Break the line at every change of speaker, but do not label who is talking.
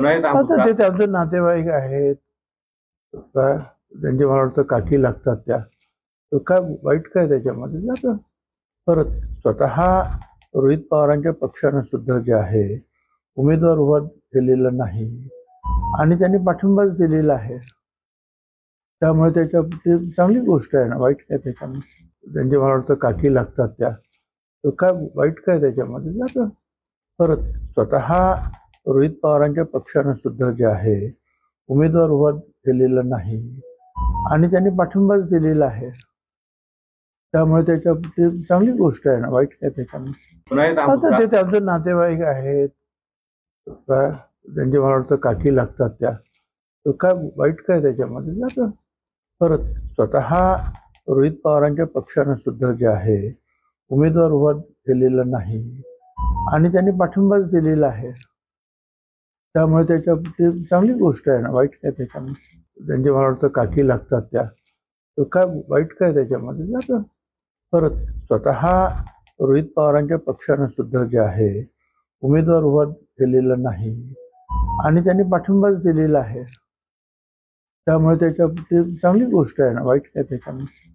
नाही
आता ते त्यांचे नातेवाईक आहेत, काय त्यांचे मला वाटतं काकी लागतात त्या, तर काय वाईट काय त्याच्यामध्ये. आता परत स्वतः रोहित पवारांच्या पक्षानं सुद्धा जे आहे उमेदवार उभा केलेला नाही आणि त्यांनी पाठिंबाच दिलेला आहे. त्यामुळे त्याच्या ते चांगली गोष्ट आहे ना, वाईट काय त्याच्यामध्ये. त्यांचे मला वाटतं काकी लागतात त्या, तर काय वाईट काय त्याच्यामध्ये. आता परत स्वतः रोहित पवारांच्या पक्षानं सुद्धा जे आहे उमेदवार उभा केलेला नाही आणि त्यांनी पाठिंबाच दिलेला आहे. त्यामुळे त्याच्या ते चांगली गोष्ट आहे ना, वाईट काय त्याच्यामध्ये. आता ते त्यांचे नातेवाईक आहेत, काय त्यांचे मला वाटतं काकी लागतात त्या, तर काय वाईट काय त्याच्यामध्ये. आता परत स्वतः रोहित पवारांच्या पक्षानं सुद्धा जे आहे उमेदवार उभा केलेला नाही आणि त्यांनी पाठिंबाच दिलेला आहे. त्यामुळे त्याच्या ते चांगली गोष्ट आहे ना, वाईट काय त्याच्यामध्ये. त्यांचे मला वाटतं काकी लागतात त्या, तर काय वाईट काय त्याच्यामध्ये. आता परत स्वतः रोहित पवारांच्या पक्षानं सुद्धा जे आहे उमेदवार उभा केलेला नाही आणि त्यांनी पाठिंबाच दिलेला आहे. त्यामुळे त्याच्या ते चांगली गोष्ट आहे ना, वाईट काय त्याच्यामध्ये.